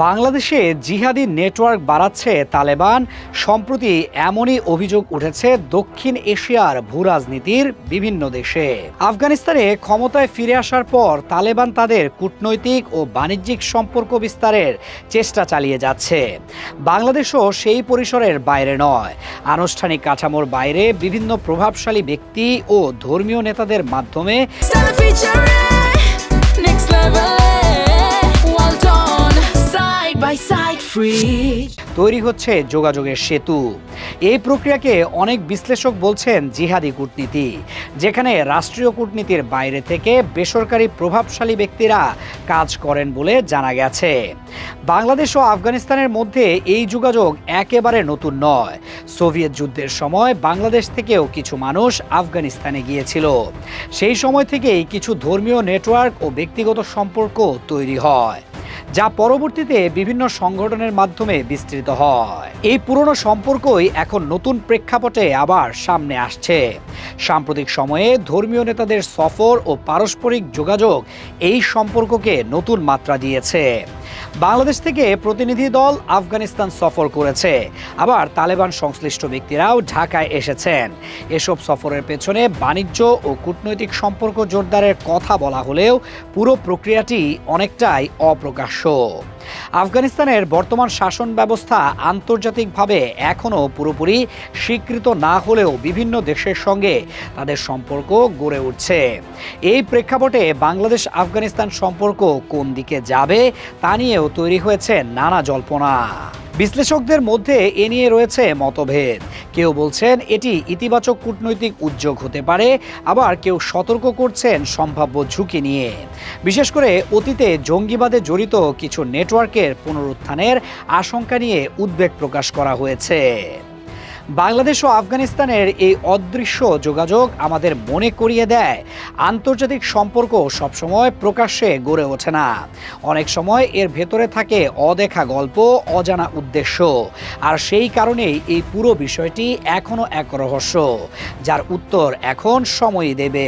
বাংলাদেশে জিহাদি নেটওয়ার্ক বাড়াচ্ছে তালেবান। সম্প্রতি এমনই অভিযোগ উঠেছে দক্ষিণ এশিয়ার ভূরাজনীতির বিভিন্ন দেশে। আফগানিস্তানে ক্ষমতায় ফিরে আসার পর তালেবান তাদের কূটনৈতিক ও বাণিজ্যিক সম্পর্ক বিস্তারের চেষ্টা চালিয়ে যাচ্ছে। বাংলাদেশও সেই পরিসরের বাইরে নয়। আনুষ্ঠানিক কাঠামোর বাইরে বিভিন্ন প্রভাবশালী ব্যক্তি ও ধর্মীয় নেতাদের মাধ্যমে তৈরি হচ্ছে যোগাযোগের সেতু। এই প্রক্রিয়াকে অনেক বিশ্লেষক বলছেন জিহাদি কূটনীতি, যেখানে রাষ্ট্রীয় কূটনীতির বাইরে থেকে বেসরকারি প্রভাবশালী ব্যক্তিরা কাজ করেন বলে জানা গেছে। বাংলাদেশ ও আফগানিস্তানের মধ্যে এই যোগাযোগ একেবারে নতুন নয়। সোভিয়েত যুদ্ধের সময় বাংলাদেশ থেকেও কিছু মানুষ আফগানিস্তানে গিয়েছিল। সেই সময় থেকেই কিছু ধর্মীয় নেটওয়ার্ক ও ব্যক্তিগত সম্পর্ক তৈরি হয়, যা পরবর্তীতে বিভিন্ন সংগঠনের মাধ্যমে বিস্তৃত হয়। এই পুরনো সম্পর্কই এখন নতুন প্রেক্ষাপটে আবার সামনে আসছে। সাম্প্রতিক সময়ে ধর্মীয় নেতাদের সফর ও পারস্পরিক যোগাযোগ এই সম্পর্ককে নতুন মাত্রা দিয়েছে। বাংলাদেশ থেকে প্রতিনিধি দল আফগানিস্তান সফর করেছে, আবার তালেবান সংশ্লিষ্ট ব্যক্তিরাও ঢাকায় এসেছেন। এসব সফরের পেছনে বাণিজ্য ও কূটনৈতিক সম্পর্ক জোরদারের কথা বলা হলেও পুরো প্রক্রিয়াটি অনেকটাই অপ্রকাশ্য। আফগানিস্তানের বর্তমান শাসন ব্যবস্থা আন্তর্জাতিকভাবে এখনও পুরোপুরি স্বীকৃত না হলেও বিভিন্ন দেশের সঙ্গে তাদের সম্পর্ক গড়ে উঠছে। এই প্রেক্ষাপটে বাংলাদেশ আফগানিস্তান সম্পর্ক কোন দিকে যাবে তা নিয়েও তৈরি হয়েছে নানা জল্পনা। বিশ্লেষকদের মধ্যে এ নিয়ে রয়েছে মতভেদ। কেউ বলছেন এটি ইতিবাচক কূটনৈতিক উদ্যোগ হতে পারে, আবার কেউ সতর্ক করছেন সম্ভাব্য ঝুঁকি নিয়ে। বিশেষ করে অতীতে জঙ্গিবাদে জড়িত কিছু নেটওয়ার্কের পুনরুত্থানের আশঙ্কা নিয়ে উদ্বেগ প্রকাশ করা হয়েছে। বাংলাদেশ ও আফগানিস্তানের এই অদৃশ্য যোগাযোগ আমাদের মনে করিয়ে দেয়, আন্তর্জাতিক সম্পর্ক সবসময় প্রকাশ্যে গড়ে ওঠে না। অনেক সময় এর ভেতরে থাকে অদেখা গল্প, অজানা উদ্দেশ্য। আর সেই কারণেই এই পুরো বিষয়টি এখনো এক রহস্য, যার উত্তর এখন সময়ই দেবে।